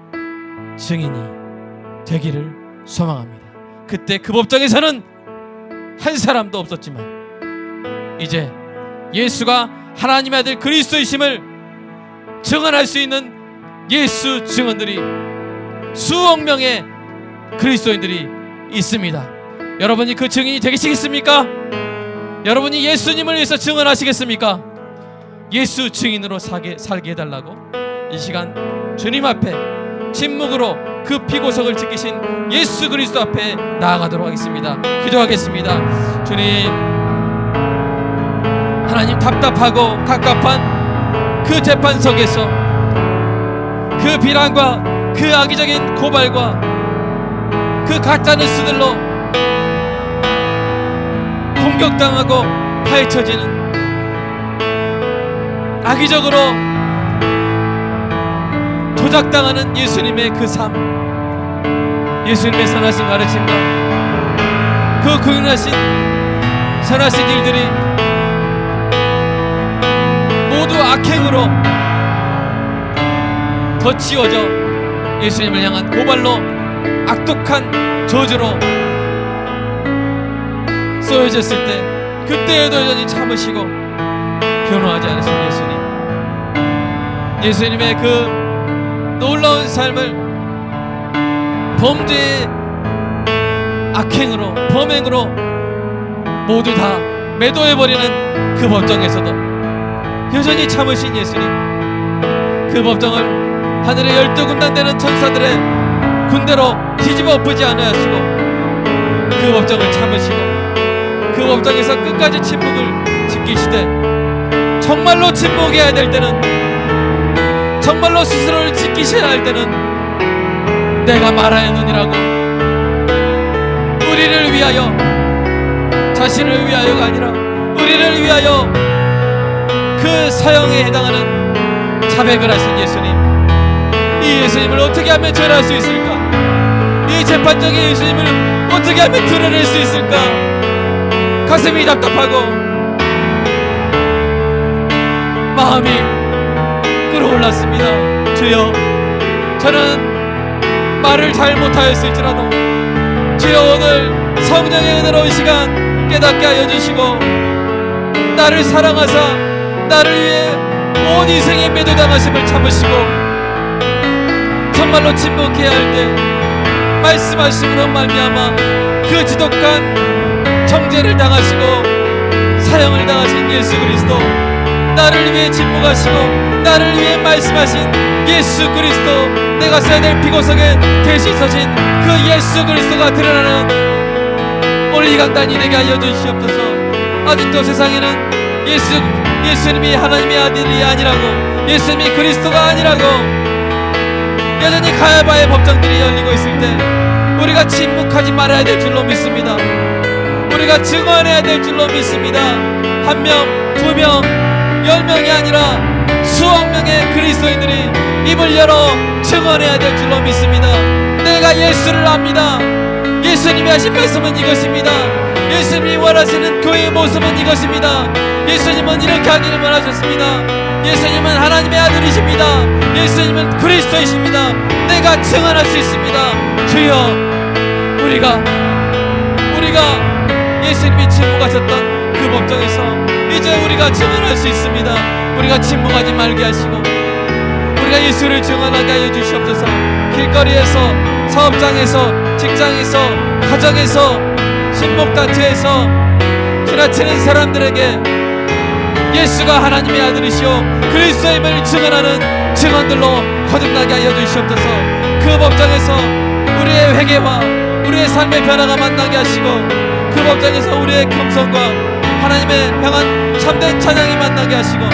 증인이 되기를 소망합니다. 그때 그 법정에서는 한 사람도 없었지만 이제 예수가 하나님의 아들 그리스도이심을 증언할 수 있는 예수 증언들이 수억 명의 그리스도인들이 있습니다. 여러분이 그 증인이 되시겠습니까? 여러분이 예수님을 위해서 증언하시겠습니까? 예수 증인으로 살게 해달라고 이 시간 주님 앞에 침묵으로 그 피고석을 지키신 예수 그리스도 앞에 나아가도록 하겠습니다. 기도하겠습니다. 주님, 하나님, 답답하고 갑갑한 그 재판석에서 그 비난과 그 악의적인 고발과 그 가짜뉴스들로 공격당하고 파헤쳐지는 악의적으로 조작당하는 예수님의 그 삶, 예수님의 선하신 가르침과 그 긍휼하신 선하신 일들이 모두 악행으로 덧치워져 예수님을 향한 고발로 악독한 저주로 쏘여졌을 때 그때에도 여전히 참으시고 변호하지 않으신 예수님의 그 놀라운 삶을 범죄의 악행으로 범행으로 모두 다 매도해버리는 그 법정에서도 여전히 참으신 예수님, 그 법정을 하늘의 12군단 되는 천사들의 군대로 뒤집어 엎으지 않으시고 그 법정을 참으시고 그 법정에서 끝까지 침묵을 지키시되 정말로 침묵해야 될 때는, 정말로 스스로를 지키셔야 할 때는 내가 말하였느니라고 우리를 위하여, 자신을 위하여가 아니라 우리를 위하여 그 사형에 해당하는 자백을 하신 예수님, 이 예수님을 어떻게 하면 전할 수 있을까? 이 재판장의 예수님을 어떻게 하면 드러낼 수 있을까? 가슴이 답답하고 마음이 끓어올랐습니다. 주여, 저는 말을 잘 못하였을지라도 주여, 오늘 성령의 은혜로운 시간 깨닫게 하여 주시고, 나를 사랑하사 나를 위해 온 인생의 매도당하심을 참으시고, 정말로 침묵해야 할 때 말씀하심으로 말미암아 그 지독한 정죄를 당하시고 사형을 당하신 예수 그리스도, 나를 위해 침묵하시고 나를 위해 말씀하신 예수 그리스도, 내가 써야 될 피고석에 대신 서신 그 예수 그리스도가 드러나는 오늘 이 강단이 되게 하여 주시옵소서. 아직도 세상에는 예수님이 하나님의 아들이 아니라고, 예수님이 그리스도가 아니라고 여전히 가야바의 법정들이 열리고 있을 때 우리가 침묵하지 말아야 될 줄로 믿습니다. 우리가 증언해야 될 줄로 믿습니다. 한 명, 두 명, 10명이 아니라 수억 명의 그리스도인들이 입을 열어 증언해야 될 줄로 믿습니다. 내가 예수를 압니다. 예수님이 하신 말씀은 이것입니다. 예수님이 원하시는 교회의 모습은 이것입니다. 예수님은 이렇게 하기를 원하셨습니다. 예수님은 하나님의 아들이십니다. 예수님은 그리스도이십니다. 내가 증언할 수 있습니다. 주여, 우리가 예수님이 침묵하셨던 그 법정에서 이제 우리가 증언할 수 있습니다. 우리가 침묵하지 말게 하시고 우리가 예수를 증언하게 하여 주시옵소서. 길거리에서, 사업장에서, 직장에서, 가정에서, 신목단체에서 지나치는 사람들에게 예수가 하나님의 아들이시오 그리스도임을 증언하는 증언들로 거듭나게 하여 주시옵소서. 그 법정에서 우리의 회개와 우리의 삶의 변화가 만나게 하시고, 그 법정에서 우리의 겸손과 하나님의 향한 참된 찬양이 만나게 하시고,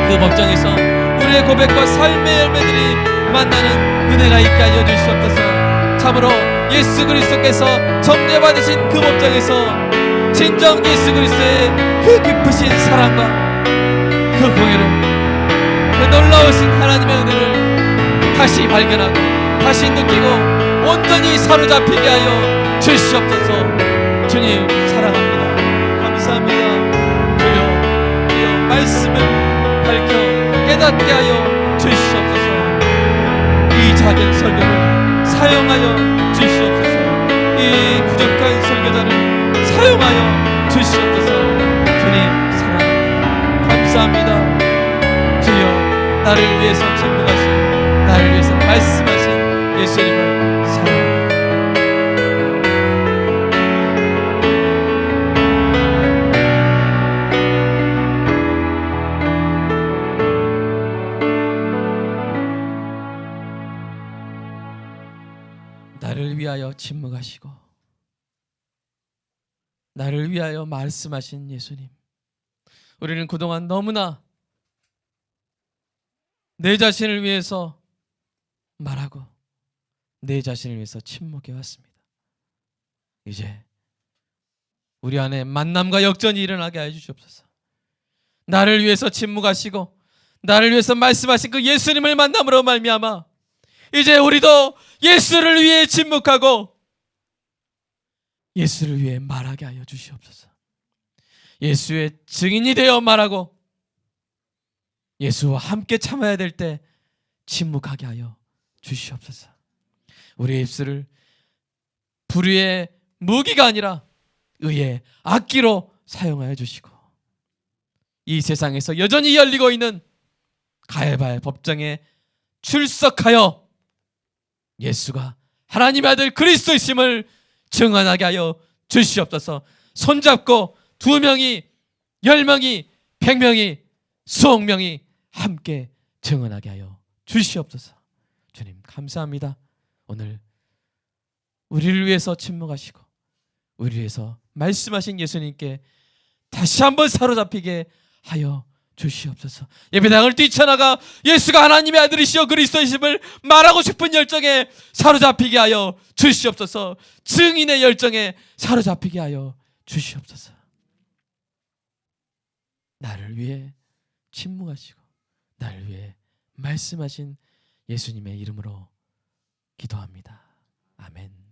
그 법정에서 우리의 고백과 삶의 열매들이 만나는 은혜가 있게 하여 주시옵소서. 참으로 예수 그리스도께서 정죄받으신 그 법정에서 진정 예수 그리스도의 그 깊으신 사랑과 그 공의를, 그 놀라우신 하나님의 은혜를 다시 발견하고 다시 느끼고 온전히 사로잡히게 하여 주시옵소서. 주님 사랑합니다. 감사합니다. 주여 말씀을 밝혀 깨닫게 하여 주시옵소서. 이 작은 설교를 사용하여 주시옵소서. 이 부족한 설교자를 사용하여 주시옵소서. 주님 사랑합니다. 감사합니다. 주여, 나를 위해서 침묵하신, 나를 위해서 말씀하신 예수님을 사랑합니다. 나를 위하여 침묵하시고 나를 위하여 말씀하신 예수님, 우리는 그동안 너무나 내 자신을 위해서 말하고 내 자신을 위해서 침묵해 왔습니다. 이제 우리 안에 만남과 역전이 일어나게 해 주시옵소서. 나를 위해서 침묵하시고 나를 위해서 말씀하신 그 예수님을 만남으로 말미암아 이제 우리도 예수를 위해 침묵하고 예수를 위해 말하게 하여 주시옵소서. 예수의 증인이 되어 말하고 예수와 함께 참아야 될 때 침묵하게 하여 주시옵소서. 우리의 입술을 불의의 무기가 아니라 의의 악기로 사용하여 주시고, 이 세상에서 여전히 열리고 있는 가해발 법정에 출석하여 예수가 하나님의 아들 그리스도이심을 증언하게 하여 주시옵소서. 손잡고 2명이, 10명이, 100명이, 수억 명이 함께 증언하게 하여 주시옵소서. 주님 감사합니다. 오늘 우리를 위해서 침묵하시고 우리를 위해서 말씀하신 예수님께 다시 한번 사로잡히게 하여 주시옵소서. 예배당을 뛰쳐나가 예수가 하나님의 아들이시여 그리스도이심을 말하고 싶은 열정에 사로잡히게 하여 주시옵소서. 증인의 열정에 사로잡히게 하여 주시옵소서. 나를 위해 침묵하시고 나를 위해 말씀하신 예수님의 이름으로 기도합니다. 아멘.